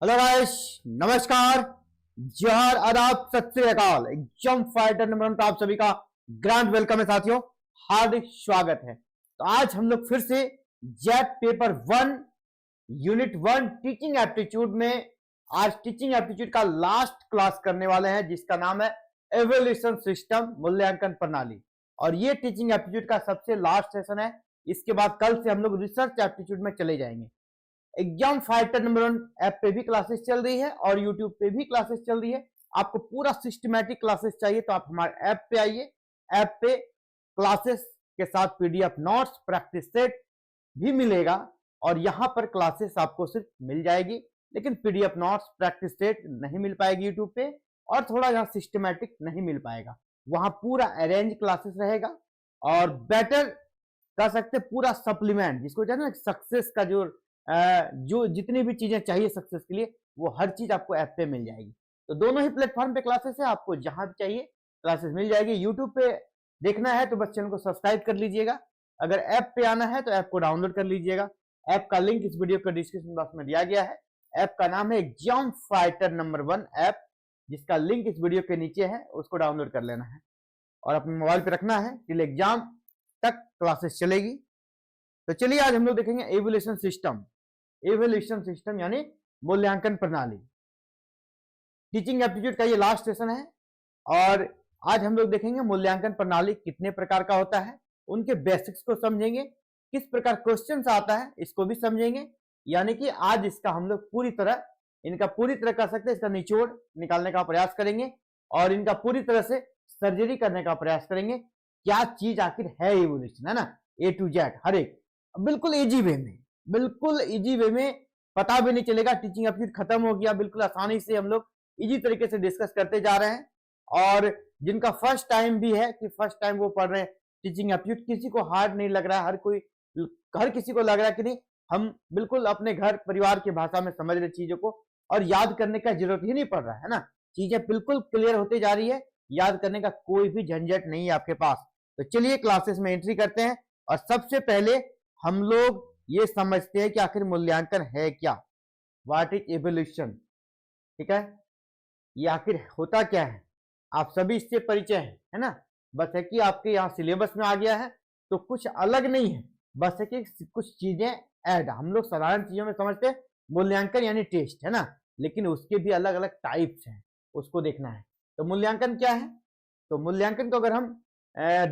Hello guys, नमस्कार, जोहार, आदाब, सत श्री अकाल। एग्जाम फाइटर नंबर 1 पर आप सभी का ग्रैंड वेलकम है साथियों, हार्दिक स्वागत है। तो आज हम लोग फिर से JAP paper 1 unit 1 teaching aptitude में आज टीचिंग एप्टीट्यूड का लास्ट क्लास करने वाले हैं, जिसका नाम है एवोल्यूशन सिस्टम मूल्यांकन प्रणाली। और ये टीचिंग एप्टीट्यूड का सबसे लास्ट सेशन है। इसके बाद कल से हम लोग रिसर्च एप्टीट्यूड में चले जाएंगे। एग्जाम फाइटर नंबर 1 ऐप पे भी क्लासेस चल रही है और यूट्यूब पे भी क्लासेस चल रही है। आपको पूरा सिस्टमैटिक क्लासेस चाहिए तो आप हमारे ऐप पे आइए। ऐप पे क्लासेस के साथ पीडीएफ नोट्स, प्रैक्टिस सेट भी मिलेगा और यहां पर क्लासेस आपको सिर्फ मिल जाएगी, लेकिन पीडीएफ नोट्स, प्रैक्टिस सेट नहीं मिल पाएगी यूट्यूब पे, और थोड़ा यहाँ सिस्टमैटिक नहीं मिल पाएगा। वहां पूरा अरेंज क्लासेस रहेगा और बेटर कह सकते पूरा सप्लीमेंट, जिसको कहते हैं ना सक्सेस का जो जितनी भी चीजें चाहिए सक्सेस के लिए, वो हर चीज आपको ऐप पे मिल जाएगी। तो दोनों ही प्लेटफॉर्म पे क्लासेस है, आपको जहां भी चाहिए क्लासेस मिल जाएगी। यूट्यूब पे देखना है तो बस चैनल को सब्सक्राइब कर लीजिएगा। अगर ऐप पे आना है तो ऐप को डाउनलोड कर लीजिएगा। ऐप का लिंक इस वीडियो के डिस्क्रिप्शन बॉक्स में दिया गया है। ऐप का नाम है एग्जाम फाइटर नंबर 1 ऐप, जिसका लिंक इस वीडियो के नीचे है, उसको डाउनलोड कर लेना है और अपने मोबाइल पे रखना है। टिल एग्जाम तक क्लासेस चलेगी। तो चलिए आज हम लोग देखेंगे एवोल्यूशन सिस्टम। एवोल्यूशन सिस्टम यानी मूल्यांकन प्रणाली। टीचिंग एप्टीट्यूड का ये लास्ट सेशन है और आज हम लोग देखेंगे मूल्यांकन प्रणाली कितने प्रकार का होता है, उनके बेसिक्स को समझेंगे, किस प्रकार क्वेश्चंस आता है इसको भी समझेंगे। यानी कि आज इसका हम लोग पूरी तरह कह सकते हैं, इसका निचोड़ निकालने का प्रयास करेंगे और इनका पूरी तरह से सर्जरी करने का प्रयास करेंगे। क्या चीज आखिर है एवोल्यूशन, है ना, ए टू जेड हर एक बिल्कुल इजी वे में, बिल्कुल इजी वे में, पता भी नहीं चलेगा। टीचिंग एप्टीट्यूड खत्म हो गया, बिल्कुल आसानी से हम लोग इजी तरीके से डिस्कस करते जा रहे हैं। और जिनका फर्स्ट टाइम भी है कि फर्स्ट टाइम वो पढ़ रहे हैं टीचिंग एप्टीट्यूड, किसी को हार्ड नहीं लग रहा है। हर किसी को लग रहा है कि नहीं, हम बिल्कुल अपने घर परिवार की भाषा में समझ रहे चीजों को और याद करने का जरूरत ही नहीं पड़ रहा है ना। चीजें बिल्कुल क्लियर होती जा रही है, याद करने का कोई भी झंझट नहीं है आपके पास। तो चलिए क्लासेस में एंट्री करते हैं और सबसे पहले हम लोग ये समझते हैं कि आखिर मूल्यांकन है क्या, व्हाट इज एवोल्यूशन। ठीक है, ये आखिर होता क्या है, आप सभी इससे परिचय है ना। बस है कि आपके यहाँ सिलेबस में आ गया है तो कुछ अलग नहीं है, बस है कि कुछ चीजें ऐड। हम लोग साधारण चीजों में समझते हैं मूल्यांकन यानी टेस्ट, है ना, लेकिन उसके भी अलग अलग टाइप्स हैं, उसको देखना है। तो मूल्यांकन क्या है, तो मूल्यांकन को अगर हम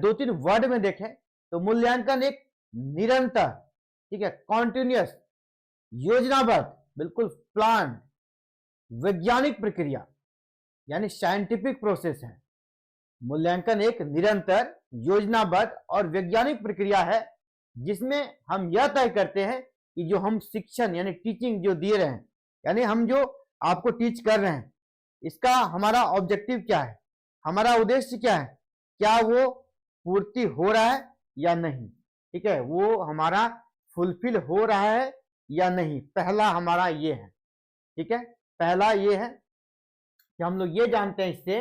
2-3 वर्ड में देखें तो मूल्यांकन एक निरंतर, ठीक है, कॉन्टिन्यूअस, योजनाबद्ध, बिल्कुल प्लान, वैज्ञानिक प्रक्रिया यानी साइंटिफिक प्रोसेस है। मूल्यांकन एक निरंतर, योजनाबद्ध और वैज्ञानिक प्रक्रिया है, जिसमें हम यह तय करते हैं कि जो हम शिक्षण यानी टीचिंग जो दिए रहे हैं, यानी हम जो आपको टीच कर रहे हैं, इसका हमारा ऑब्जेक्टिव क्या है, हमारा उद्देश्य क्या है, क्या वो पूर्ति हो रहा है या नहीं, ठीक है, वो हमारा फुलफिल हो रहा है या नहीं। पहला हमारा ये है, ठीक है, पहला ये है कि हम लोग ये जानते हैं इससे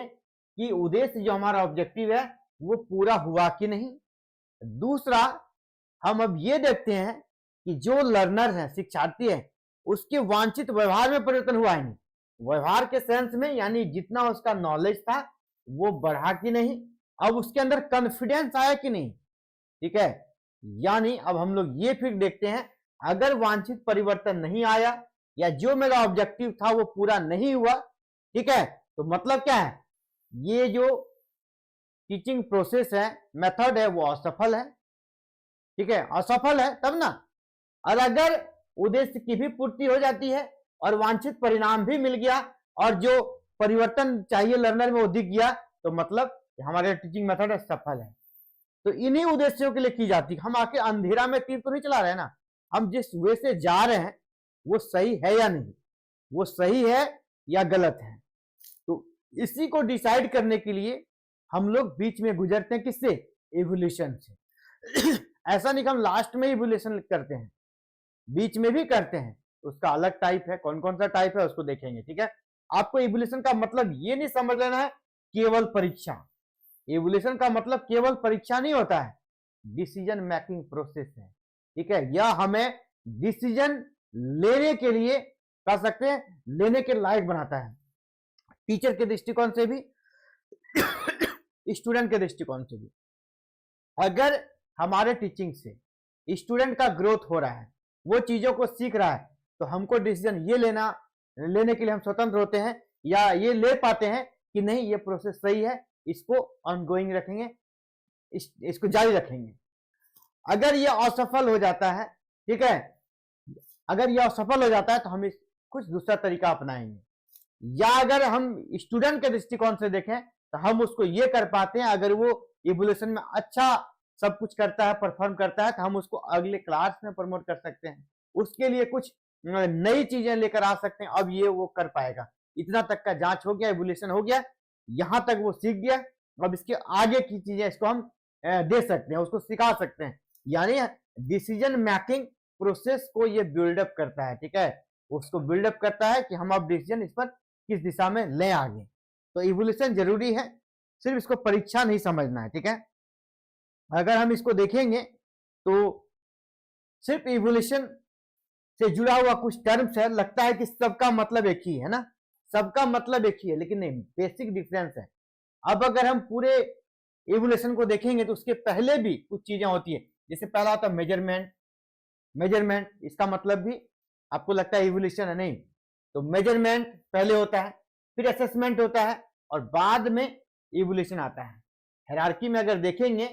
कि उद्देश्य जो हमारा ऑब्जेक्टिव है वो पूरा हुआ कि नहीं। दूसरा, हम अब ये देखते हैं कि जो लर्नर है, शिक्षार्थी है, उसके वांछित व्यवहार में परिवर्तन हुआ है नहीं, व्यवहार के सेंस में, यानी जितना उसका नॉलेज था वो बढ़ा कि नहीं, अब उसके अंदर कॉन्फिडेंस आया कि नहीं, ठीक है। यानी अब हम लोग ये फिर देखते हैं, अगर वांछित परिवर्तन नहीं आया या जो मेरा ऑब्जेक्टिव था वो पूरा नहीं हुआ, ठीक है, तो मतलब क्या है, ये जो टीचिंग प्रोसेस है, मेथड है, वो असफल है, ठीक है, असफल है तब ना। और अगर उद्देश्य की भी पूर्ति हो जाती है और वांछित परिणाम भी मिल गया और जो परिवर्तन चाहिए लर्नर में वो दिख गया, तो मतलब हमारे टीचिंग मेथड है सफल है। तो इन्हीं उद्देश्यों के लिए की जाती है। हम आके अंधेरा में तीर तो नहीं चला रहे ना, हम जिस वे से जा रहे हैं वो सही है या नहीं, वो सही है या गलत है। तो इसी को डिसाइड करने के लिए हम लोग बीच में गुजरते हैं, किससे, एवोल्यूशन से। ऐसा नहीं कि हम लास्ट में एवोल्यूशन करते हैं, बीच में भी करते हैं, उसका अलग टाइप है। कौन कौन सा टाइप है उसको देखेंगे, ठीक है। आपको एवोल्यूशन का मतलब ये नहीं समझ लेना है केवल परीक्षा। एवोल्यूशन का मतलब केवल परीक्षा नहीं होता है, डिसीजन मेकिंग प्रोसेस है, ठीक है। यह हमें डिसीजन लेने के लिए कह सकते हैं लेने के लायक बनाता है, टीचर के दृष्टिकोण से भी स्टूडेंट के दृष्टिकोण से भी। अगर हमारे टीचिंग से स्टूडेंट का ग्रोथ हो रहा है, वो चीजों को सीख रहा है, तो हमको डिसीजन ये लेने के लिए हम स्वतंत्र होते हैं, या ये ले पाते हैं कि नहीं ये प्रोसेस सही है, इसको ऑनगोइंग रखेंगे, इसको जारी रखेंगे। अगर ये असफल हो जाता है, ठीक है, अगर ये असफल हो जाता है तो हम कुछ दूसरा तरीका अपनाएंगे। या अगर हम स्टूडेंट के दृष्टिकोण से देखें तो हम उसको ये कर पाते हैं, अगर वो इवोल्यूशन में अच्छा सब कुछ करता है, परफॉर्म करता है, तो हम उसको अगले क्लास में प्रमोट कर सकते हैं, उसके लिए कुछ नई चीजें लेकर आ सकते हैं। अब ये वो कर पाएगा, इतना तक का जांच हो गया, इवोल्यूशन हो गया, यहां तक वो सीख गया, अब इसके आगे की चीजें इसको हम दे सकते हैं, उसको सिखा सकते हैं। यानी डिसीजन मेकिंग प्रोसेस को ये बिल्डअप करता है, ठीक है, उसको बिल्डअप करता है कि हम अब डिसीजन इस पर किस दिशा में लें आगे। तो इवोल्यूशन जरूरी है, सिर्फ इसको परीक्षा नहीं समझना है, ठीक है। अगर हम इसको देखेंगे तो सिर्फ इवोल्यूशन से जुड़ा हुआ कुछ टर्म्स है, लगता है कि सबका मतलब एक ही है ना, सबका मतलब एक ही है, लेकिन नहीं, बेसिक डिफरेंस है। अब अगर हम पूरे इवोल्यूशन को देखेंगे तो उसके पहले भी कुछ चीजें होती है, जैसे पहला होता है मेजरमेंट। मेजरमेंट इसका मतलब भी आपको लगता है इवोल्यूशन है, नहीं, तो मेजरमेंट पहले होता है, फिर असेसमेंट होता है, और बाद में इवोल्यूशन आता है। हायरार्की में अगर देखेंगे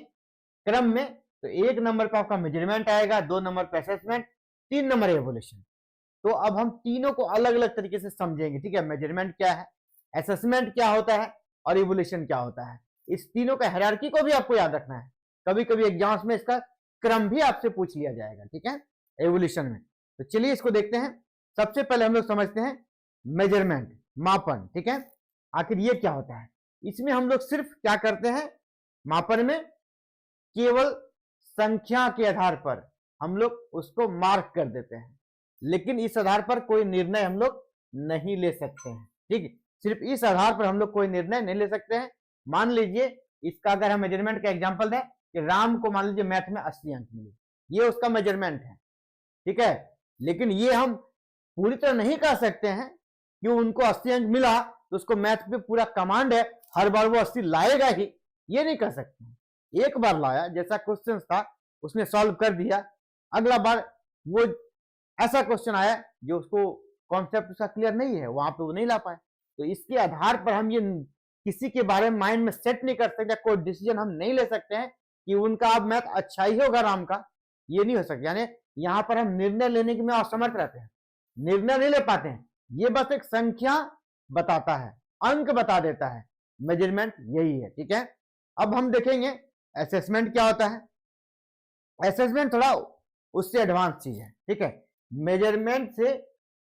क्रम में, तो 1 नंबर पर आपका मेजरमेंट आएगा, 2 नंबर पर असेसमेंट, 3 नंबर इवोल्यूशन। तो अब हम तीनों को अलग अलग तरीके से समझेंगे, ठीक है, मेजरमेंट क्या है, असेसमेंट क्या होता है, और इवोल्यूशन क्या होता है। इस तीनों का हायरार्की को भी आपको याद रखना है, कभी कभी एग्जाम्स में इसका क्रम भी आपसे पूछ लिया जाएगा, ठीक है, इवोल्यूशन में। तो चलिए इसको देखते हैं। सबसे पहले हम लोग समझते हैं मेजरमेंट, मापन, ठीक है। आखिर ये क्या होता है? इसमें हम लोग सिर्फ क्या करते हैं, मापन में केवल संख्या के आधार पर हम लोग उसको मार्क कर देते हैं, लेकिन इस आधार पर कोई निर्णय हम लोग नहीं ले सकते हैं, ठीक, सिर्फ इस आधार पर हम लोग कोई निर्णय नहीं ले सकते हैं। मान लीजिए इसका अगर हम मेजरमेंट का एग्जांपल दें कि राम को मान लीजिए मैथ में 80 अंक मिले, ये उसका मेजरमेंट है, ठीक है, लेकिन ये हम पूरी तरह नहीं कह सकते हैं कि उनको 80 अंक मिला तो उसको मैथ पे पूरा कमांड है, हर बार वो 80 लाएगा ही, ये नहीं कह सकते। एक बार लाया, जैसा क्वेश्चन था उसने सॉल्व कर दिया, अगला बार वो ऐसा क्वेश्चन आया जो उसको कॉन्सेप्ट उसका क्लियर नहीं है, वहां पे वो नहीं ला पाए। तो इसके आधार पर हम ये किसी के बारे में माइंड में सेट नहीं कर सकते, कोई डिसीजन हम नहीं ले सकते हैं कि उनका अब मैथ अच्छा ही होगा राम का, ये नहीं हो सकता। यानी यहाँ पर हम निर्णय लेने में असमर्थ रहते हैं, निर्णय नहीं ले पाते हैं, ये बस एक संख्या बताता है, अंक बता देता है, मेजरमेंट यही है, ठीक है। अब हम देखेंगे असेसमेंट क्या होता है। असेसमेंट थोड़ा उससे एडवांस चीज है, ठीक है, मेजरमेंट से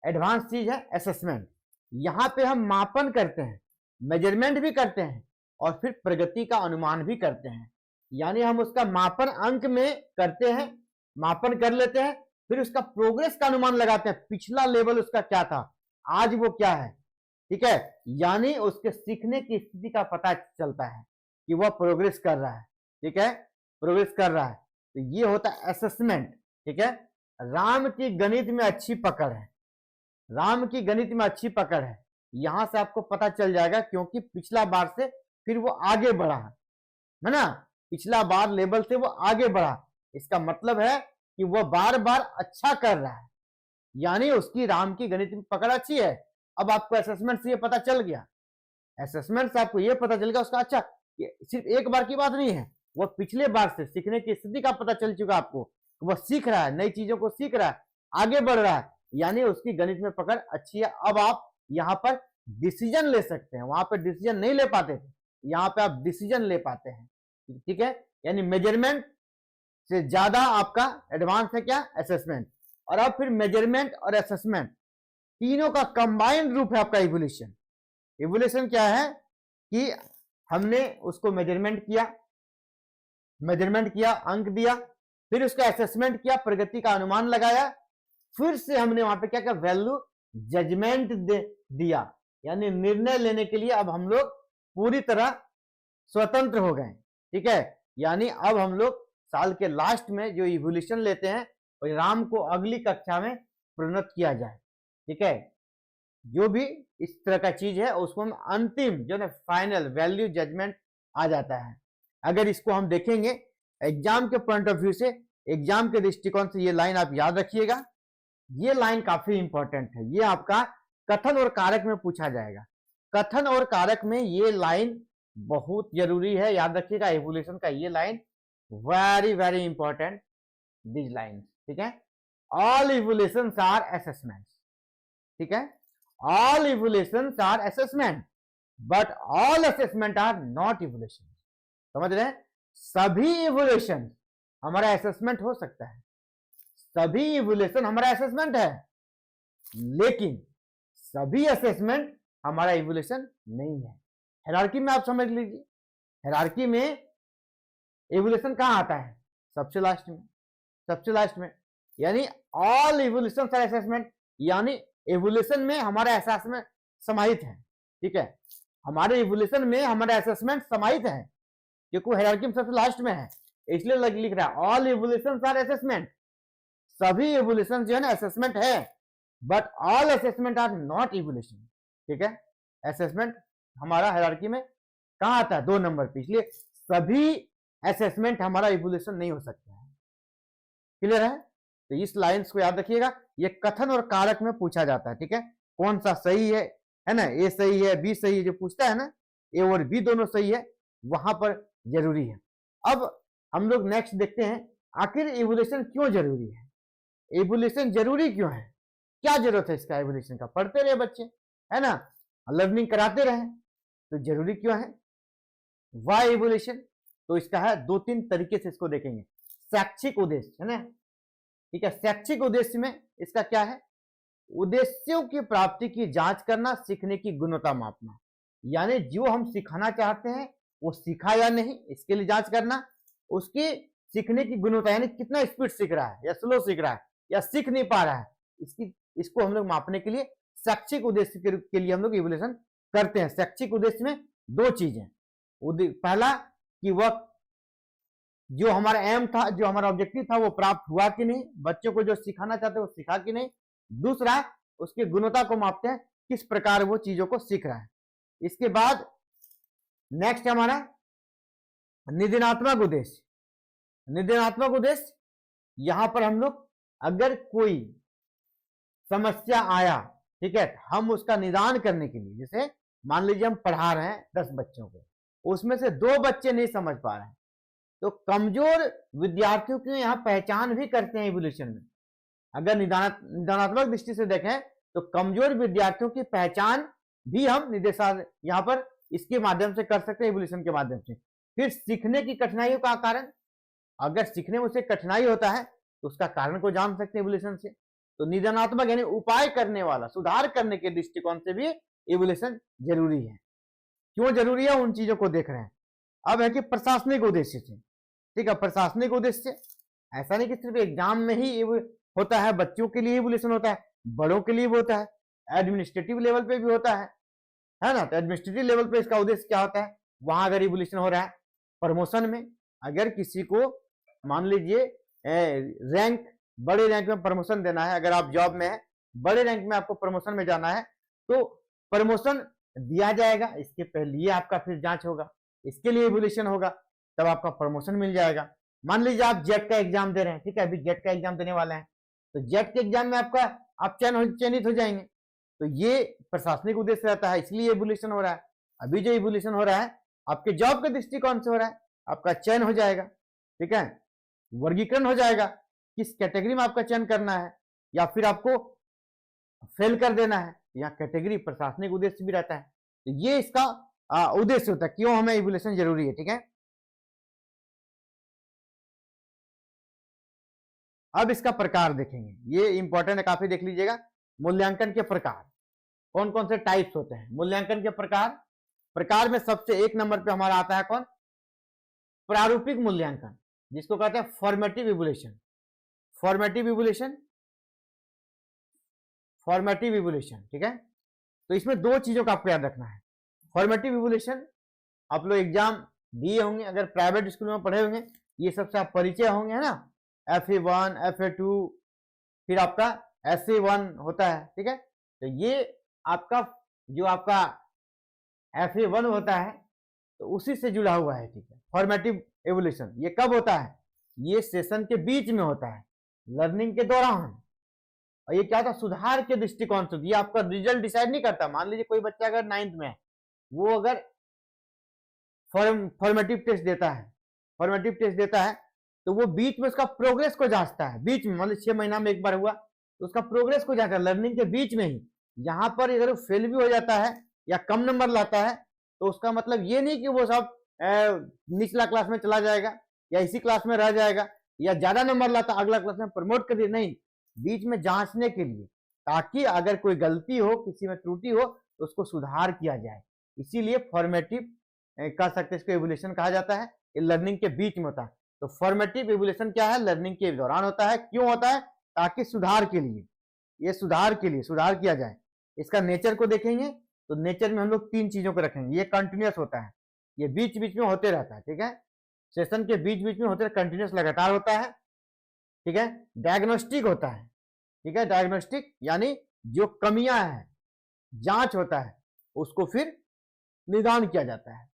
एडवांस चीज है असेसमेंट। यहां पे हम मापन करते हैं, मेजरमेंट भी करते हैं, और फिर प्रगति का अनुमान भी करते हैं। यानी हम उसका मापन अंक में करते हैं, मापन कर लेते हैं, फिर उसका प्रोग्रेस का अनुमान लगाते हैं, पिछला लेवल उसका क्या था, आज वो क्या है, ठीक है। यानी उसके सीखने की स्थिति का पता चलता है कि वह प्रोग्रेस कर रहा है, ठीक है, प्रोग्रेस कर रहा है। तो ये होता है असेसमेंट, ठीक है। राम की गणित में अच्छी पकड़ है, राम की गणित में अच्छी पकड़ है, यहां से आपको पता चल जाएगा, क्योंकि पिछला बार से फिर वो आगे बढ़ा है ना, पिछला बार लेवल से वो आगे बढ़ा, इसका मतलब है कि वह बार बार अच्छा कर रहा है, यानी उसकी राम की गणित में पकड़ अच्छी है। अब आपको असेसमेंट से ये पता चल गया, असेसमेंट से आपको ये पता चल गया उसका अच्छा, सिर्फ एक बार की बात नहीं है, वह पिछले बार से सीखने की स्थिति का पता चल चुका आपको, वह सीख रहा है, नई चीजों को सीख रहा है, आगे बढ़ रहा है, यानी उसकी गणित में पकड़ अच्छी है। अब आप यहाँ पर डिसीजन ले सकते हैं, वहां पर डिसीजन नहीं ले पाते थे, यहाँ पे आप डिसीजन ले पाते हैं, ठीक है। यानी मेजरमेंट से ज्यादा आपका एडवांस है क्या, असेसमेंट। और अब फिर मेजरमेंट और असेसमेंट तीनों का कंबाइंड रूप है आपका इवोल्यूशन। इवोल्यूशन क्या है कि हमने उसको मेजरमेंट किया, अंक दिया, फिर उसका असेसमेंट किया, प्रगति का अनुमान लगाया, फिर से हमने वहां पे क्या क्या वैल्यू जजमेंट दिया, यानी निर्णय लेने के लिए अब हम लोग पूरी तरह स्वतंत्र हो गए, ठीक है। यानी अब हम लोग साल के लास्ट में जो इवोल्यूशन लेते हैं, परिणाम को अगली कक्षा में प्रोन्नत किया जाए, ठीक है, जो भी इस तरह का चीज है उसको हम अंतिम जो है फाइनल वैल्यू जजमेंट आ जाता है। अगर इसको हम देखेंगे एग्जाम के पॉइंट ऑफ व्यू से, एग्जाम के दृष्टिकोण से, ये लाइन आप याद रखिएगा, ये लाइन काफी इंपॉर्टेंट है। ये आपका कथन और कारक में पूछा जाएगा। कथन और कारक में ये लाइन बहुत जरूरी है, याद रखिएगा। एवोल्यूशन का ये line very very important, this line, ठीक है। ऑल इवोल्यूशंस आर असेसमेंट, ठीक है। All evaluations are assessment but all assessment are not evaluation. समझ रहे हैं? सभी इवोल्यूशन हमारा असेसमेंट हो सकता है, सभी इवोल्यूशन हमारा असेसमेंट है, लेकिन सभी असेसमेंट हमारा इवोल्यूशन नहीं है। हायरार्की में आप समझ लीजिए, हायरार्की में इवोल्यूशन कहां आता है? सबसे लास्ट में, सबसे लास्ट में। यानी ऑल इवोल्यूशन आर असेसमेंट, यानी इवोल्यूशन में हमारा असेसमेंट समाहित है, ठीक है। हमारे इवोल्यूशन में हमारा असेसमेंट समाहित है, क्योंकि हायरार्की में सबसे लास्ट में है, इसलिए लिख रहा है ऑल इवोल्यूशन आर असेसमेंट। सभी इवोल्यूशन जो है ना असेसमेंट है, but all assessment are not evaluation, ठीक है। असेसमेंट हमारा हायरार्की में कहां आता है? 2 नंबर पे, इसलिए सभी असेसमेंट हमारा इवोल्यूशन नहीं हो सकता है। क्लियर है? तो इस लाइंस को याद रखिएगा, ये कथन और कारक में पूछा जाता है, ठीक है। कौन सा सही है ना, ए सही है, बी सही है, जो पूछता है ना, ए और बी दोनों सही है, वहां पर जरूरी है। अब हम लोग नेक्स्ट देखते हैं, आखिर इवोल्यूशन क्यों जरूरी है? इवोल्यूशन जरूरी क्यों है? क्या जरूरत है इसका इवोल्यूशन का? पढ़ते रहे बच्चे, है ना, लर्निंग कराते रहे, तो जरूरी क्यों है? Why evaluation? तो इसका है 2-3 तरीके से इसको देखेंगे। शैक्षिक उद्देश्य, है ना, ठीक है। शैक्षिक उद्देश्य में इसका क्या है? उद्देश्यों की प्राप्ति की जांच करना, सीखने की गुणवत्ता मापना, यानी जो हम सिखाना चाहते हैं वो सीखा या नहीं, इसके लिए जांच करना। उसकी सीखने की गुणवत्ता, यानी कितना स्पीड सीख रहा है या स्लो सीख रहा है या सीख नहीं पा रहा है, इसको हम लोग मापने के लिए शैक्षिक उद्देश्य के लिए हम लोग इवोल्यूशन करते हैं। शैक्षिक उद्देश्य में 2 चीजें, पहला कि वह जो हमारा एम था, जो हमारा ऑब्जेक्टिव था, वो प्राप्त हुआ कि नहीं, बच्चों को जो सिखाना चाहते हैं वो सीखा कि नहीं। दूसरा, उसकी गुणवत्ता को मापते हैं, किस प्रकार वो चीजों को सीख रहा है। इसके बाद नेक्स्ट हमारा निदानात्मक उद्देश्य। निदानात्मक उद्देश्य, यहां पर हम लोग अगर कोई समस्या आया, ठीक है, हम उसका निदान करने के लिए, जैसे मान लीजिए हम पढ़ा रहे हैं 10 बच्चों को, उसमें से 2 बच्चे नहीं समझ पा रहे हैं, तो कमजोर विद्यार्थियों की यहाँ पहचान भी करते हैं इवोल्यूशन में। अगर निदानात्मक दृष्टि से देखें तो कमजोर विद्यार्थियों की पहचान भी हम निर्देशात्मक यहाँ पर इसके माध्यम से कर सकते हैं, इवोल्यूशन के माध्यम से। फिर सीखने की कठिनाइयों का कारण, अगर सीखने में उसे कठिनाई होता है तो उसका कारण को जान सकते हैं इवोल्यूशन से। तो निदानात्मक यानी उपाय करने वाला, सुधार करने के दृष्टिकोण से भी इवोल्यूशन जरूरी है। क्यों जरूरी है, उन चीजों को देख रहे हैं। अब है कि प्रशासनिक उद्देश्य से, ठीक है, प्रशासनिक उद्देश्य से ऐसा नहीं कि सिर्फ एग्जाम में ही होता है, बच्चों के लिए इवोल्यूशन होता है, बड़ों के लिए भी होता है, एडमिनिस्ट्रेटिव लेवल पे भी होता है ना। तो एडमिनिस्ट्रेटिव लेवल पे इसका उद्देश्य क्या होता है? वहां अगर इवोल्यूशन हो रहा है प्रमोशन में, अगर किसी को मान लीजिए रैंक, बड़े रैंक में प्रमोशन देना है, अगर आप जॉब में है, बड़े रैंक में आपको प्रमोशन में जाना है, तो प्रमोशन दिया जाएगा, इसके पहले आपका फिर जांच होगा, इसके लिए इवोल्यूशन होगा, तब आपका प्रमोशन मिल जाएगा। मान लीजिए आप जेट का एग्जाम दे रहे हैं, ठीक है, अभी जेट का एग्जाम देने वाले हैं, तो जेट के एग्जाम में आपका आप चयनित हो जाएंगे, तो ये प्रशासनिक उद्देश्य रहता है, इसलिए इवोल्यूशन हो रहा है। अभी जो इवोल्यूशन हो रहा है आपके जॉब के दृष्टिकोण से हो रहा है, आपका चयन हो जाएगा, ठीक है, वर्गीकरण हो जाएगा, किस कैटेगरी में आपका चयन करना है या फिर आपको फेल कर देना है, यहाँ कैटेगरी प्रशासनिक उद्देश्य भी रहता है। तो ये इसका उद्देश्य होता है, क्यों हमें इवोल्यूशन जरूरी है, ठीक है। अब इसका प्रकार देखेंगे, ये इंपॉर्टेंट है काफी, देख लीजिएगा। मूल्यांकन के प्रकार, कौन कौन से टाइप्स होते हैं मूल्यांकन के प्रकार? प्रकार में सबसे 1 नंबर पे हमारा आता है कौन? प्रारूपिक मूल्यांकन, जिसको कहते हैं formative evolution. Formative evolution, formative evolution, ठीक है। तो इसमें 2 चीजों का आपको याद रखना है। फॉर्मेटिव इवोल्यूशन आप लोग एग्जाम दिए होंगे, अगर प्राइवेट स्कूल में पढ़े होंगे, ये सबसे आप परिचय होंगे, है ना। FA1, FA2, फिर आपका SA1 होता है, ठीक है। तो ये आपका जो आपका FA1 होता है तो उसी से जुड़ा हुआ है, ठीक है। फॉर्मेटिव एवोल्यूशन ये कब होता है? ये सेशन के बीच में होता है, लर्निंग के दौरान। और ये क्या था? सुधार के दृष्टिकोण से। ये आपका रिजल्ट डिसाइड नहीं करता। मान लीजिए कोई बच्चा अगर 9th में है, वो अगर फॉर्मेटिव टेस्ट देता है, फॉर्मेटिव टेस्ट देता है तो वो बीच में उसका प्रोग्रेस को जांचता है। बीच में मतलब 6 महीना में एक बार हुआ तो उसका प्रोग्रेस को जांचता है, लर्निंग के बीच में ही। यहाँ पर अगर फेल भी हो जाता है या कम नंबर लाता है तो उसका मतलब ये नहीं कि वो सब निचला क्लास में चला जाएगा या इसी क्लास में रह जाएगा, या ज्यादा नंबर लाता अगला क्लास में प्रमोट कर दिया, नहीं। बीच में जांचने के लिए, ताकि अगर कोई गलती हो, किसी में त्रुटि हो तो उसको सुधार किया जाए। इसीलिए फॉर्मेटिव कह सकते हैं, इसको एवोल्यूशन कहा जाता है। ये लर्निंग के बीच में होता है। तो फॉर्मेटिव एवोल्यूशन क्या है? लर्निंग के दौरान होता है। क्यों होता है? ताकि सुधार के लिए, ये सुधार के लिए सुधार किया जाए। इसका नेचर को देखेंगे तो नेचर में हम लोग 3 चीजों को रखेंगे। ये कंटिन्यूस होता है, ये बीच बीच में होते रहता है, ठीक है। सेशन के बीच बीच में होते, कंटिन्यूस लगातार होता है, ठीक है। डायग्नोस्टिक होता है, ठीक है। डायग्नोस्टिक यानी जो कमियां हैं, जांच होता है, उसको फिर निदान किया जाता है।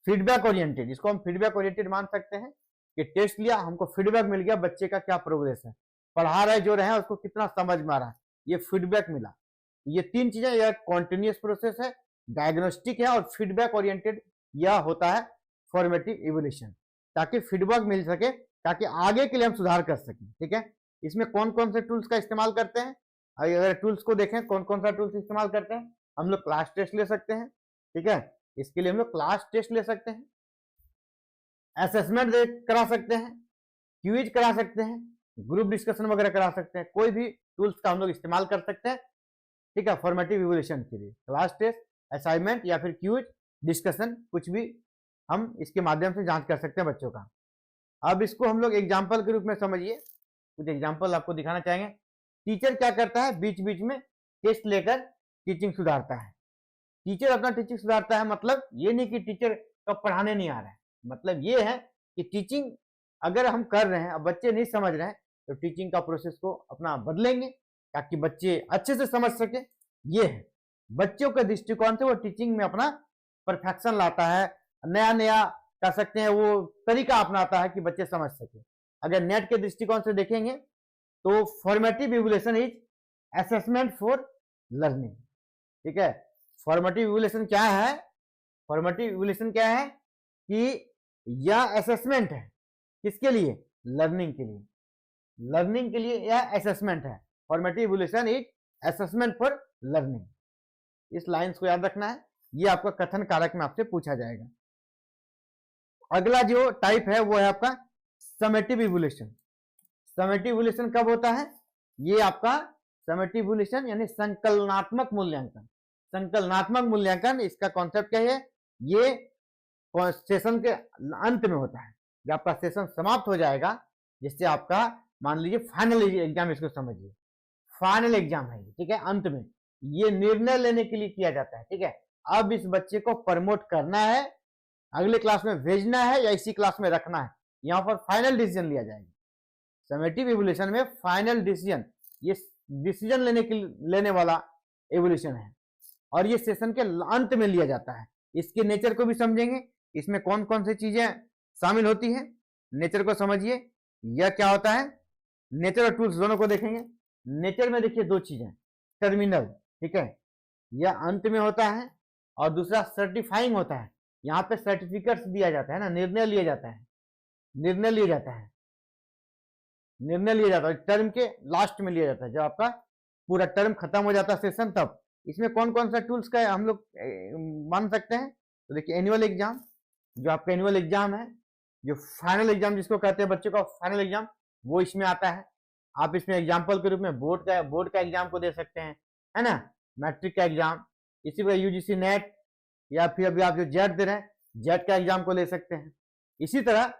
फीडबैक ओरिएंटेड, इसको हम फीडबैक ओरिएंटेड मान सकते हैं कि टेस्ट लिया, हमको फीडबैक मिल गया बच्चे का क्या प्रोग्रेस है, पढ़ा रहे जो रहे उसको कितना समझ में आ रहा है, ये फीडबैक मिला। ये 3 चीजें, यह कॉन्टिन्यूस प्रोसेस है, डायग्नोस्टिक है और फीडबैक ओरिएंटेड यह होता है फॉर्मेटिव इवोल्यूशन, ताकि फीडबैक मिल सके, ताकि आगे के लिए हम सुधार कर सकें, ठीक है। इसमें कौन कौन से टूल्स का इस्तेमाल करते हैं? अगर टूल्स को देखें कौन कौन सा टूल्स इस्तेमाल करते हैं, हम लोग क्लास टेस्ट ले सकते हैं, ठीक है। इसके लिए हम लोग क्लास टेस्ट ले सकते हैं, असेसमेंट करा सकते हैं, क्विज करा सकते हैं, ग्रुप डिस्कशन वगैरह करा सकते हैं। कोई भी टूल्स का हम लोग इस्तेमाल कर सकते हैं, ठीक है, फॉर्मेटिव इवोल्यूशन के लिए। क्लास टेस्ट, असाइनमेंट या फिर क्विज डिस्कशन, कुछ भी हम इसके माध्यम से जांच कर सकते हैं बच्चों का। अब इसको हम लोग एग्जाम्पल के रूप में समझिए, कुछ एग्जाम्पल आपको दिखाना चाहेंगे। टीचर क्या करता है? बीच बीच में टेस्ट लेकर टीचिंग सुधारता है। टीचर अपना टीचिंग सुधारता है, मतलब ये नहीं कि टीचर का पढ़ाने नहीं आ रहा है, मतलब ये है कि टीचिंग अगर हम कर रहे हैं, अब बच्चे नहीं समझ रहे हैं तो टीचिंग का प्रोसेस को अपना बदलेंगे ताकि बच्चे अच्छे से समझ सके। ये है बच्चों के दृष्टिकोण से वो टीचिंग में अपना परफेक्शन लाता है, नया नया कह सकते हैं वो तरीका अपनाता है कि बच्चे समझ सके। अगर नेट के दृष्टिकोण से देखेंगे तो formative evolution is assessment for learning, ठीक है। फॉर्मेटिव इवोल्यूशन क्या है? फॉर्मेटिव इवोल्यूशन क्या है कि यह असेसमेंट है, किसके लिए? लर्निंग के लिए। लर्निंग के लिए यह असेसमेंट है। Formative evolution is assessment for learning. इस लाइंस को याद रखना है, ये आपका कथन कारक में आपसे पूछा जाएगा। अगला जो टाइप है वो है आपका समेटिव इवोल्यूशन। समेटिव इवोल्यूशन कब होता है? ये आपका समेटिव इवोल्यूशन यानी संकलनात्मक मूल्यांकन। संकलनात्मक मूल्यांकन, इसका कॉन्सेप्ट क्या है? ये सेशन के अंत में होता है, जब आपका सेशन समाप्त हो जाएगा, जिससे आपका मान लीजिए फाइनल एग्जाम, इसको समझिए फाइनल एग्जाम है, ठीक है। अंत में ये निर्णय लेने के लिए किया जाता है, ठीक है। अब इस बच्चे को प्रमोट करना है, अगले क्लास में भेजना है या इसी क्लास में रखना है, यहाँ पर फाइनल डिसीजन लिया जाएगा। समेटिव इवोल्यूशन में फाइनल डिसीजन, ये डिसीजन लेने वाला इवोल्यूशन है और ये सेशन के अंत में लिया जाता है। इसके नेचर को भी समझेंगे, इसमें कौन कौन सी चीजें शामिल होती हैं, नेचर को समझिए। यह क्या होता है? नेचर और टूल्स दोनों को देखेंगे। नेचर में देखिए 2 चीजें, टर्मिनल, ठीक है, यह अंत में होता है, और दूसरा सर्टिफाइंग होता है। यहाँ पे सर्टिफिकेट्स दिया जाता है ना, निर्णय लिया जाता है, निर्णय लिया जाता है, निर्णय लिया जाता है टर्म के लास्ट में लिया जाता है, जब आपका पूरा टर्म खत्म हो जाता है सेशन, तब। इसमें कौन कौन सा टूल्स का हम लोग मान सकते हैं? तो देखिए एनुअल एग्जाम, जो आपका एनुअल एग्जाम है, जो फाइनल एग्जाम जिसको कहते हैं बच्चों का फाइनल एग्जाम, वो इसमें आता है। आप इसमें एग्जाम्पल के रूप में बोर्ड का एग्जाम को दे सकते हैं, है ना, मैट्रिक का एग्जाम, इसी प्रकार यूजीसी नेट, या फिर अभी आप जो जेट दे रहे हैं जेट का एग्जाम को ले सकते हैं। इसी तरह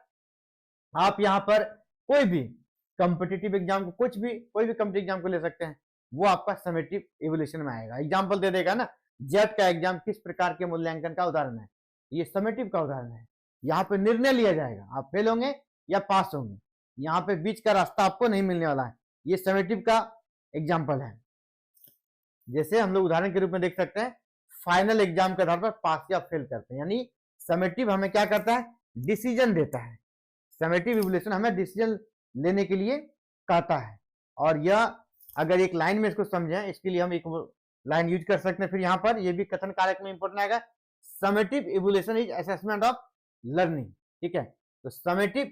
आप यहाँ पर कोई भी कॉम्पिटिटिव एग्जाम को, कोई भी कॉम्पिटिटिव एग्जाम को ले सकते हैं, वो आपका समेटिव इवोल्यूशन में आएगा। एग्जाम्पल दे देगा ना, जेट का एग्जाम किस प्रकार के मूल्यांकन का उदाहरण है, ये समेटिव का उदाहरण है। यहाँ पे निर्णय लिया जाएगा, आप फेल होंगे या पास होंगे, यहाँ पे बीच का रास्ता आपको नहीं मिलने वाला है, ये समेटिव का एग्जाम्पल है। जैसे हम लोग उदाहरण के रूप में देख सकते हैं, फाइनल एग्जाम के आधार पर पास या फेल करते हैं, यानी समेटिव हमें क्या करता है, डिसीजन देता है। समेटिव इवोल्यूशन हमें डिसीजन लेने के लिए कहता है। और यह अगर एक लाइन में इसको समझें, इसके लिए हम एक लाइन यूज कर सकते हैं। फिर यहाँ पर ये भी कथन कारक में इंपॉर्टेंट आएगा, summative evolution is assessment of learning. ठीक है, तो समेटिव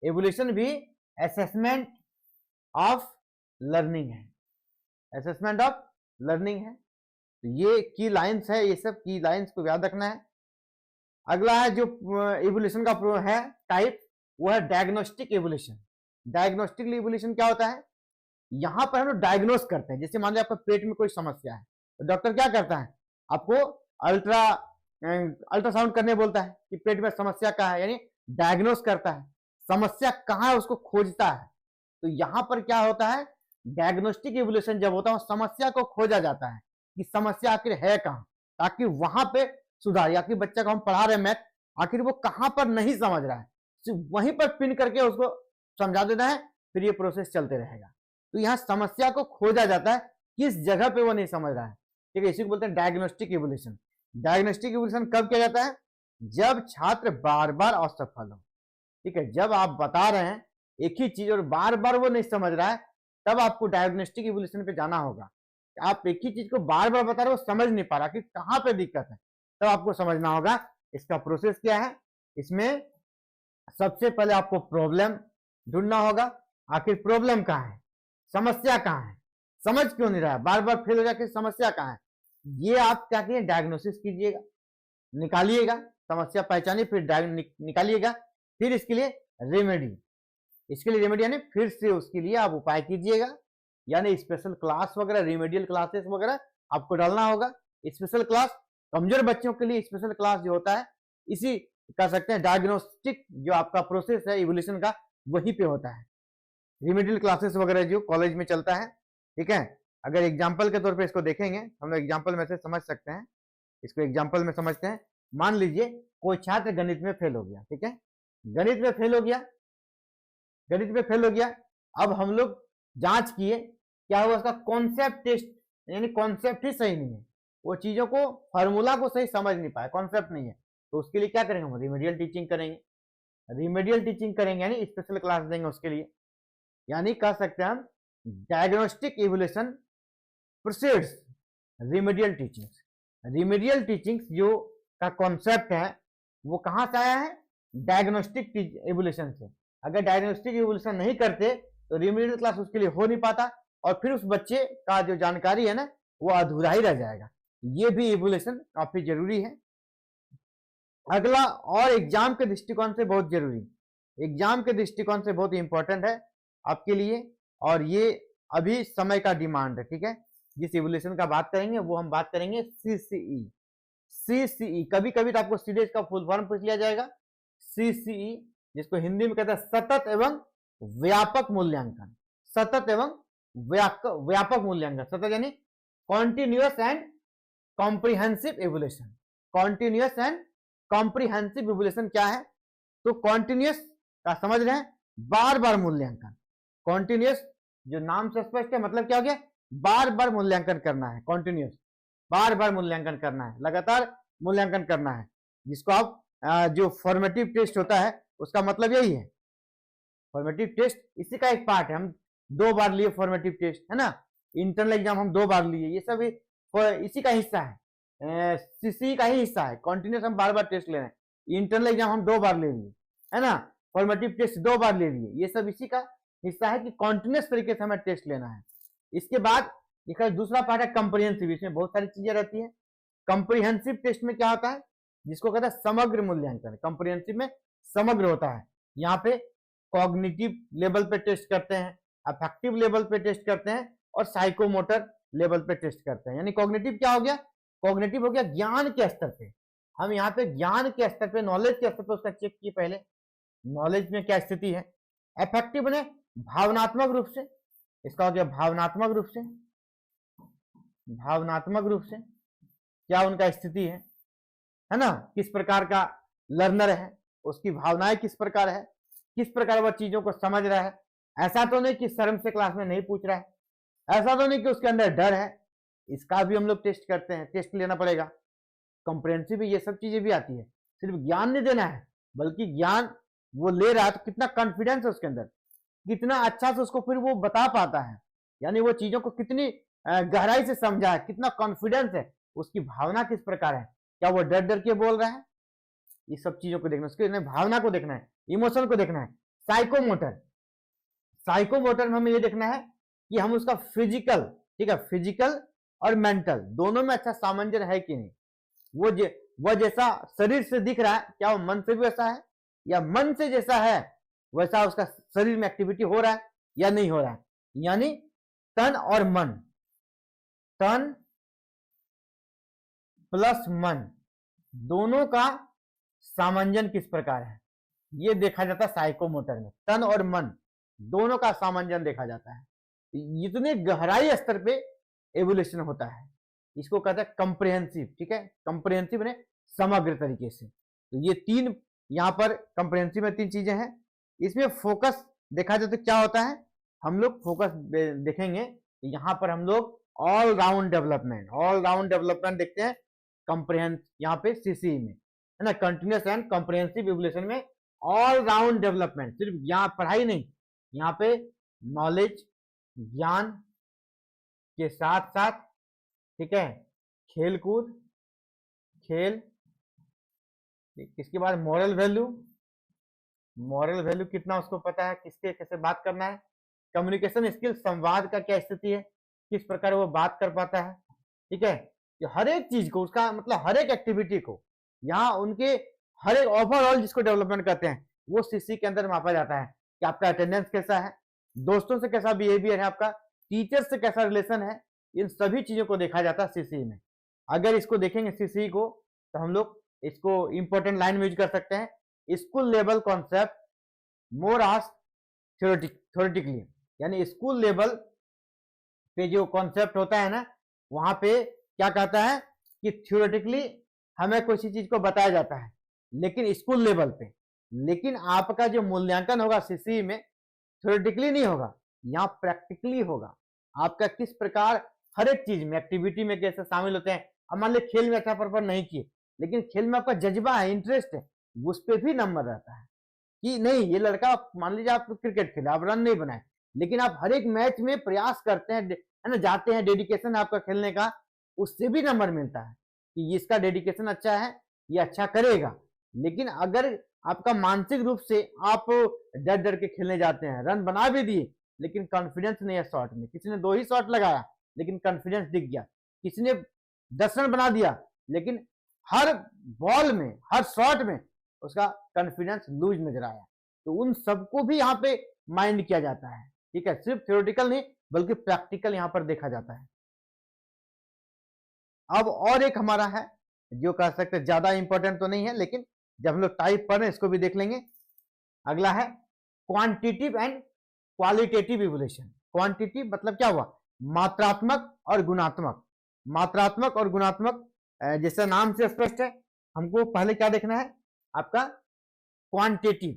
इवोल्यूशन भी असेसमेंट ऑफ लर्निंग है, असेसमेंट ऑफ लर्निंग है। तो ये की लाइंस है, ये सब की लाइंस को याद रखना है। अगला है जो इवोल्यूशन का है टाइप, वो है डायग्नोस्टिक इवोल्यूशन। डायग्नोस्टिक इवोल्यूशन क्या होता है, यहां पर हम लोग डायग्नोस करते हैं। जैसे मान लीजिए आपका पेट में कोई समस्या है, तो डॉक्टर क्या करता है, आपको अल्ट्रासाउंड करने बोलता है कि पेट में समस्या कहाँ है, यानी डायग्नोस करता है, समस्या कहाँ है उसको खोजता है। तो यहां पर क्या होता है, डायग्नोस्टिक इवोल्यूशन जब होता है, समस्या को खोजा जाता है कि समस्या आखिर है कहाँ, ताकि वहां पे सुधार, या कि बच्चा को हम पढ़ा रहे हैं मैथ, आखिर वो कहां पर नहीं समझ रहा है, सिर्फ वहीं पर पिन करके उसको समझा देना है, फिर ये प्रोसेस चलते रहेगा। तो यहाँ समस्या को खोजा जाता है, किस जगह पे वो नहीं समझ रहा है। ठीक है, इसी को बोलते हैं डायग्नोस्टिक इवोल्यूशन। डायग्नोस्टिक इवोल्यूशन कब किया जाता है, जब छात्र बार बार असफल हो। ठीक है, जब आप बता रहे हैं एक ही चीज और बार बार वो नहीं समझ रहा है, तब आपको डायग्नोस्टिक इवोल्यूशन पे जाना होगा। आप एक ही चीज को बार बार बता रहे हो, समझ नहीं पा रहा कि कहां पे दिक्कत है, तब आपको समझना होगा इसका प्रोसेस क्या है। इसमें सबसे पहले आपको प्रॉब्लम ढूंढना होगा, आखिर प्रॉब्लम कहाँ है, समस्या कहाँ है, समझ क्यों नहीं रहा है, बार बार फेल हो जाके समस्या कहाँ है, ये आप क्या कीजिए, डायग्नोसिस कीजिएगा, निकालिएगा, समस्या पहचानिए, फिर निकालिएगा, फिर इसके लिए रेमेडी, इसके लिए रेमेडी यानी फिर से उसके लिए आप उपाय कीजिएगा, यानी स्पेशल क्लास वगैरह, रिमेडियल क्लासेस वगैरह आपको डालना होगा। स्पेशल क्लास कमजोर बच्चों के लिए स्पेशल क्लास जो होता है, इसी कह सकते हैं डायग्नोस्टिक जो आपका प्रोसेस है इवोल्यूशन का, वहीं पे होता है। रिमेडियल क्लासेस वगैरह जो कॉलेज में चलता है। ठीक है, अगर एग्जाम्पल के तौर पे इसको देखेंगे, हम लोग एग्जाम्पल में से समझ सकते हैं, इसको एग्जाम्पल में समझते हैं। मान लीजिए कोई छात्र गणित में फेल हो गया। ठीक है, गणित में फेल हो गया, गणित में फेल हो गया। अब हम लोग जांच किए, क्या हुआ, उसका कॉन्सेप्ट टेस्ट, यानी कॉन्सेप्ट ही सही नहीं है, वो चीजों को, फार्मूला को सही समझ नहीं पाया, कॉन्सेप्ट नहीं है। तो उसके लिए क्या करेंगे, हम रिमेडियल टीचिंग करेंगे, रिमेडियल टीचिंग करेंगे यानी स्पेशल क्लास देंगे उसके लिए। यानी कह सकते हैं हम diagnostic evolution proceeds remedial teaching. Remedial teaching जो का कॉन्सेप्ट है वो कहां से आया है, डायग्नोस्टिक इवोल्यूशन से। अगर डायग्नोस्टिक इवोल्यूशन नहीं करते तो रिमेडियल क्लास उसके लिए हो नहीं पाता, और फिर उस बच्चे का जो जानकारी है ना, वो अधूरा ही रह जाएगा। ये भी इवोल्यूशन काफी जरूरी है। अगला, और एग्जाम के दृष्टिकोण से बहुत जरूरी, एग्जाम के दृष्टिकोण से बहुत इंपॉर्टेंट है आपके लिए, और ये अभी समय का डिमांड है। ठीक है, जिस इवोल्यूशन का बात करेंगे वो हम बात करेंगे CCE। CCE कभी कभी तो आपको सीधे इसका फुल फॉर्म पूछ लिया जाएगा, CCE, जिसको हिंदी में कहते हैं सतत एवं व्यापक मूल्यांकन। सतत एवं व्यापक मूल्यांकन, सतत यानी continuous and comprehensive evolution. Continuous and comprehensive evolution क्या है, तो कॉन्टिन्यूअस का समझ रहे हैं, बार बार मूल्यांकन। कॉन्टिन्यूअस जो नाम से स्पष्ट है, मतलब क्या हो गया, बार बार मूल्यांकन करना है, कॉन्टिन्यूअस बार बार मूल्यांकन करना है, लगातार मूल्यांकन करना है, जिसको आप जो फॉर्मेटिव टेस्ट होता है उसका मतलब यही है। फॉर्मेटिव टेस्ट इसी का एक पार्ट है, हम 2 बार लिए फॉर्मेटिव टेस्ट, है ना, इंटरनल एग्जाम हम 2 बार लिए, ये सब इसी का हिस्सा है, CCE का ही हिस्सा है। कॉन्टिन्यूस हम बार बार टेस्ट ले रहे हैं, इंटरनल एग्जाम हम 2 बार ले लिए, है ना, फॉर्मेटिव टेस्ट 2 बार ले लिए, ये सब इसी का हिस्सा है कि कॉन्टिन्यूस तरीके से हमें टेस्ट लेना है। इसके बाद इसका दूसरा पार्ट है कंप्रिहेंसिव, इसमें बहुत सारी चीजें रहती है। कंप्रिहेंसिव टेस्ट में क्या होता है, जिसको कहता है समग्र मूल्यांकन। कंप्रिहेंसिव में समग्र होता है, यहाँ पे कॉग्निटिव लेवल पे टेस्ट करते हैं, अफेक्टिव लेवल पे टेस्ट करते हैं, और साइकोमोटर लेवल पे टेस्ट करते हैं। यानी कॉग्निटिव क्या हो गया, कॉग्निटिव हो गया ज्ञान के स्तर पे, हम यहाँ पे ज्ञान के स्तर पे, नॉलेज के स्तर पे उसका चेक किए पहले, नॉलेज में क्या स्थिति है। अफेक्टिव ने भावनात्मक रूप से, इसका हो गया भावनात्मक रूप से, भावनात्मक रूप से क्या उनका स्थिति है ना, किस प्रकार का लर्नर है, उसकी भावनाएं किस प्रकार है, किस प्रकार वह चीजों को समझ रहा है। ऐसा तो नहीं कि शर्म से क्लास में नहीं पूछ रहा है, ऐसा तो नहीं कि उसके अंदर डर है, इसका भी हम लोग टेस्ट करते हैं, टेस्ट लेना पड़ेगा। कॉम्प्रिहेंसिव में ये सब चीजें भी आती है। सिर्फ ज्ञान नहीं देना है, बल्कि ज्ञान वो ले रहा है तो कितना कॉन्फिडेंस है उसके अंदर, कितना अच्छा से उसको फिर वो बता पाता है, यानी वो चीजों को कितनी गहराई से समझा है, कितना कॉन्फिडेंस है, उसकी भावना किस प्रकार है, क्या वो डर डर के बोल रहा है, ये सब चीजों को देखना, उसके भावना को देखना है, इमोशन को देखना है। साइकोमोटर, साइकोमोटर में हमें ये देखना है कि हम उसका फिजिकल, ठीक है, फिजिकल और मेंटल दोनों में अच्छा सामंजस्य है कि नहीं। वो जैसा शरीर से दिख रहा है, क्या वो मन से भी वैसा है, या मन से जैसा है वैसा उसका शरीर में एक्टिविटी हो रहा है या नहीं हो रहा है। यानी तन और मन, तन प्लस मन दोनों का सामंजस्य किस प्रकार है, ये देखा जाता है साइकोमोटर में। तन और मन दोनों का सामंजस्य देखा जाता है। इतने गहराई स्तर पे एवोल्यूशन होता है, इसको कहते हैं कंप्रिहेंसिव। ठीक है, कंप्रिहेंसिव ने समग्र तरीके से। तो ये तीन यहाँ पर कंप्रिहेंसिव में तीन चीजें हैं। इसमें फोकस देखा जाए तो क्या होता है, हम लोग फोकस देखेंगे, यहाँ पर हम लोग all round development, all round development देखते हैं कंप्रिहेंस, यहाँ पे सीसी में है ना, कंटिन्यूअस एंड कंप्रिहेंसिव एवोल्यूशन में ऑल राउंड डेवलपमेंट, सिर्फ यहाँ पढ़ाई नहीं, यहाँ पे नॉलेज, ज्ञान के साथ साथ, ठीक है, खेल कूद, खेल, इसके बाद मॉरल वैल्यू, मॉरल वैल्यू कितना उसको पता है, किसके कैसे बात करना है, कम्युनिकेशन स्किल, संवाद का क्या स्थिति है, किस प्रकार वो बात कर पाता है। ठीक है, कि हर एक चीज को, उसका मतलब हर एक एक्टिविटी को, यहाँ उनके हर एक ओवरऑल जिसको डेवलपमेंट करते हैं वो सीसी के अंदर मापा जाता है कि आपका अटेंडेंस कैसा है, दोस्तों से कैसा बिहेवियर है, आपका टीचर से कैसा रिलेशन है, इन सभी चीजों को देखा जाता है सीसी में। अगर इसको देखेंगे सीसी को तो हम लोग इसको इंपॉर्टेंट लाइन में यूज कर सकते हैं, स्कूल लेवल कॉन्सेप्ट मोर आज थ्योरेटिकली, यानी स्कूल लेवल पे जो कॉन्सेप्ट होता है ना, वहां पे क्या कहता है कि थ्योरेटिकली हमें किसी चीज को बताया जाता है, लेकिन स्कूल लेवल पे, लेकिन आपका जो मूल्यांकन होगा सीसी में थ्योरेटिकली नहीं होगा, यहाँ प्रैक्टिकली होगा। आपका किस प्रकार हर एक चीज में, एक्टिविटी में कैसे शामिल होते हैं। अब मान लीजिए खेल में अच्छा परफॉर्म नहीं किए, लेकिन खेल में आपका जज्बा है, इंटरेस्ट है, उस पर भी नंबर रहता है कि नहीं ये लड़का, मान लीजिए आप क्रिकेट खेले, आप रन नहीं बनाए, लेकिन आप हर एक मैच में प्रयास करते हैं, है ना, जाते हैं, डेडिकेशन आपका खेलने का, उससे भी नंबर मिलता है कि इसका डेडिकेशन अच्छा है, ये अच्छा करेगा। लेकिन अगर आपका मानसिक रूप से आप डर डर के खेलने जाते हैं, रन बना भी दिए लेकिन कॉन्फिडेंस नहीं है शॉट में, किसी ने 2 ही शॉट लगाया लेकिन कॉन्फिडेंस दिख गया, किसी ने 10 रन बना दिया लेकिन हर बॉल में, हर शॉट में उसका कॉन्फिडेंस लूज नजर आया, तो उन सबको भी यहाँ पे माइंड किया जाता है। ठीक है, सिर्फ थ्योरेटिकल नहीं बल्कि प्रैक्टिकल यहाँ पर देखा जाता है। अब और एक हमारा है जो कह सकते हैं ज्यादा इंपॉर्टेंट तो नहीं है, लेकिन जब हम लोग टाइप पढ़ रहे हैं इसको भी देख लेंगे। अगला है quantitative and qualitative evolution. Quantitative मतलब क्या हुआ, मात्रात्मक और गुणात्मक। मात्रात्मक और गुणात्मक जैसे नाम से स्पष्ट है, हमको पहले क्या देखना है आपका क्वांटिटिव।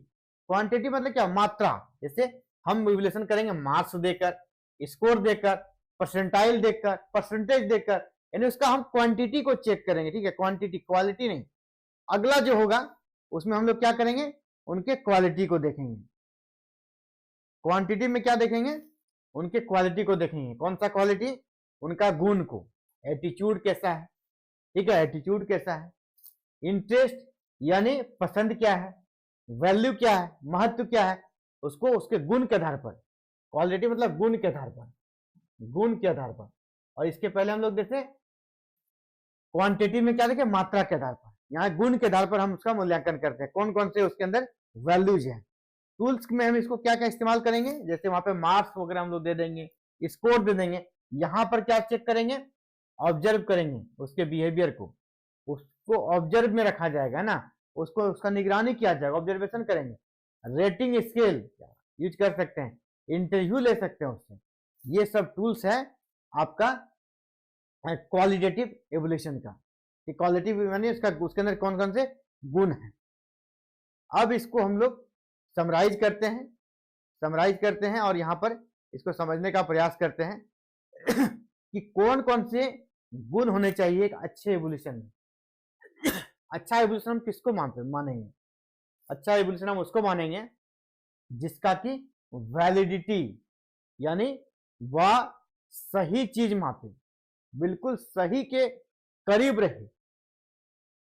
क्वांटिटिव मतलब क्या, मात्रा। जैसे हम इवोल्यूशन करेंगे मार्क्स देकर, स्कोर देकर, परसेंटाइल देखकर, परसेंटेज देखकर, यानी उसका हम क्वांटिटी को चेक करेंगे। ठीक है, क्वांटिटी, क्वालिटी नहीं। अगला जो होगा उसमें हम लोग क्या करेंगे, उनके क्वालिटी को देखेंगे। क्वांटिटी में क्या देखेंगे, उनके क्वालिटी को देखेंगे। कौन सा क्वालिटी, उनका गुण को, एटीट्यूड कैसा है, ठीक है, एटीट्यूड कैसा है, इंटरेस्ट यानी पसंद क्या है, वैल्यू क्या है, महत्व क्या है, उसको उसके गुण के आधार पर। क्वालिटी मतलब गुण के आधार पर, गुण के आधार पर। और इसके पहले हम लोग देखे क्वांटिटी में क्या देखे, मात्रा के आधार पर। यहाँ गुण के आधार पर हम उसका मूल्यांकन करते हैं, कौन कौन से उसके अंदर वैल्यूज हैं। टूल्स में हम इसको क्या क्या इस्तेमाल करेंगे, जैसे वहां पे मार्क्स वगैरह हम लोग दे देंगे, स्कोर दे देंगे। यहाँ पर क्या चेक करेंगे, ऑब्जर्व करेंगे उसके बिहेवियर को, उसको ऑब्जर्व में रखा जाएगा ना, उसको उसका निगरानी किया जाएगा, ऑब्जर्वेशन करेंगे। रेटिंग स्केल यूज कर सकते हैं, इंटरव्यू ले सकते हैं उससे। ये सब टूल्स है आपका क्वालिटेटिव एवोल्यूशन का। क्वालिटिव यानी उसका, उसके अंदर कौन कौन से गुण हैं। अब इसको हम लोग समराइज करते हैं और यहाँ पर इसको समझने का प्रयास करते हैं कि कौन कौन से गुण होने चाहिए एक अच्छे एवोल्यूशन में। अच्छा एवोल्यूशन हम किसको मानेंगे? अच्छा एवोल्यूशन हम उसको मानेंगे जिसका कि वैलिडिटी, यानी वह सही चीज मापे, बिल्कुल सही के करीब रहे।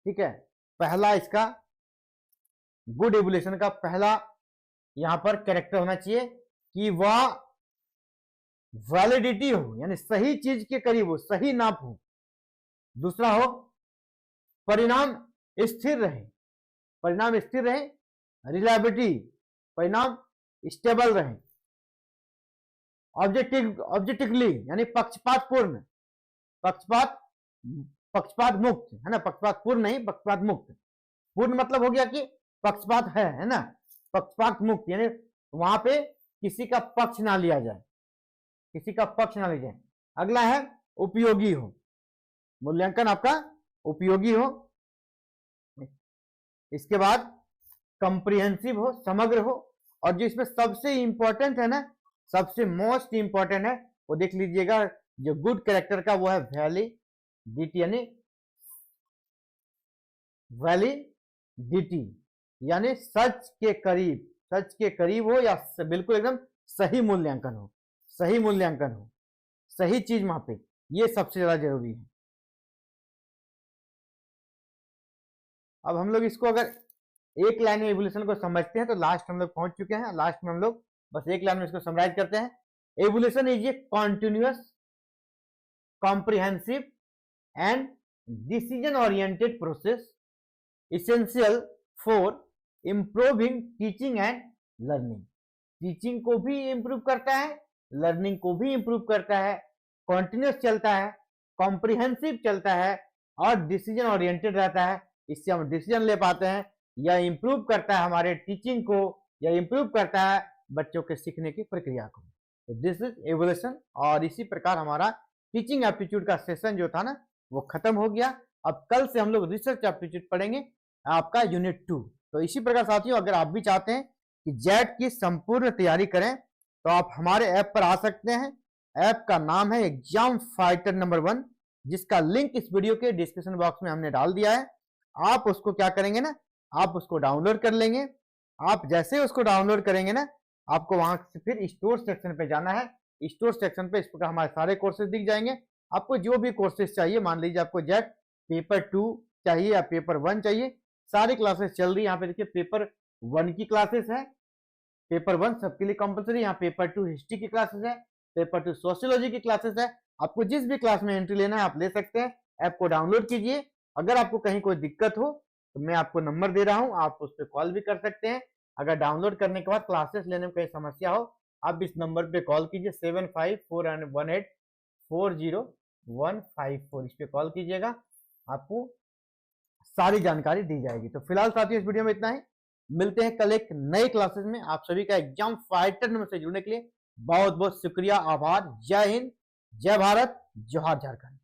ठीक है, पहला इसका गुड एवोल्यूशन का पहला यहां पर कैरेक्टर होना चाहिए कि वह वैलिडिटी हो, यानी सही चीज के करीब हो, सही नाप हो। दूसरा हो परिणाम स्थिर रहे, परिणाम स्थिर रहे, रिलायबिलिटी, परिणाम स्टेबल रहे। ऑब्जेक्टिवली यानी पक्षपातपूर्ण, पक्षपात मुक्त, है ना, पक्षपात पूर्ण नहीं, पक्षपात मुक्त। पूर्ण मतलब हो गया कि पक्षपात है ना, पक्षपात मुक्त यानी वहां पे किसी का पक्ष ना लिया जाए, किसी का पक्ष ना लिया जाए। अगला है उपयोगी हो, मूल्यांकन आपका उपयोगी हो। इसके बाद कंप्रिहेंसिव हो, समग्र हो। और जो इसमें सबसे इंपॉर्टेंट है ना, सबसे मोस्ट इंपॉर्टेंट है, वो देख लीजिएगा जो गुड कैरेक्टर का, वो है वैलिडिटी, यानी वैलिडिटी यानी सच के करीब, सच के करीब हो या बिल्कुल एकदम सही मूल्यांकन हो, सही मूल्यांकन हो, सही चीज मापे, ये सबसे ज्यादा जरूरी है। अब हम लोग इसको अगर एक लाइन में एवोल्यूशन को समझते हैं तो लास्ट हम लोग पहुंच चुके हैं। लास्ट में हम लोग बस एक लाइन में इसको समराइज करते हैं। Evolution is a continuous, comprehensive and decision oriented process essential for improving teaching and learning. Teaching को भी इंप्रूव करता है, लर्निंग को भी इंप्रूव करता है, कॉन्टिन्यूअस चलता है, कॉम्प्रिहेंसिव चलता है और डिसीजन ओरिएंटेड रहता है। इससे हम डिसीजन ले पाते हैं, या इंप्रूव करता है हमारे टीचिंग को, या इंप्रूव करता है बच्चों के सीखने की प्रक्रिया को। तो दिस इज एवोल्यूशन। और इसी प्रकार हमारा टीचिंग एप्टीट्यूड का सेशन जो था ना, वो खत्म हो गया। अब कल से हम लोग रिसर्च एप्टीट्यूड पढ़ेंगे, आपका यूनिट 2। तो इसी प्रकार साथियों, अगर आप भी चाहते हैं कि जेट की संपूर्ण तैयारी करें तो आप हमारे ऐप पर आ सकते हैं। ऐप का नाम है एग्जाम फाइटर नंबर 1, जिसका लिंक इस वीडियो के डिस्क्रिप्शन बॉक्स में हमने डाल दिया है। आप उसको क्या करेंगे ना, आप उसको डाउनलोड कर लेंगे। आप जैसे उसको डाउनलोड करेंगे ना, आपको वहां से फिर स्टोर सेक्शन पे जाना है। स्टोर सेक्शन पे इस प्रकार हमारे सारे कोर्सेज दिख जाएंगे। आपको जो भी कोर्सेज चाहिए, मान लीजिए आपको जेट पेपर 2 चाहिए या पेपर 1 चाहिए, सारी क्लासेस चल रही है। यहाँ पे देखिए पेपर 1 की क्लासेस है, पेपर 1 सबके लिए कंपलसरी। यहाँ पेपर 2 हिस्ट्री की क्लासेस है, पेपर 2 सोशियोलॉजी की क्लासेस है। आपको जिस भी क्लास में एंट्री लेना है आप ले सकते हैं। ऐप को डाउनलोड कीजिए। अगर आपको कहीं कोई दिक्कत हो तो मैं आपको नंबर दे रहा हूं, आप उस पर कॉल भी कर सकते हैं। अगर डाउनलोड करने के बाद क्लासेस लेने में कोई समस्या हो, आप इस नंबर पे कॉल कीजिए 7541840154। इस पे कॉल कीजिएगा, आपको सारी जानकारी दी जाएगी। तो फिलहाल साथियों इस वीडियो में इतना ही। मिलते हैं कल एक नए क्लासेस में। आप सभी का एग्जाम फाइटर नंबर से जुड़ने के लिए बहुत बहुत शुक्रिया, आभार। जय हिंद, जय भारत, जोहार झारखंड।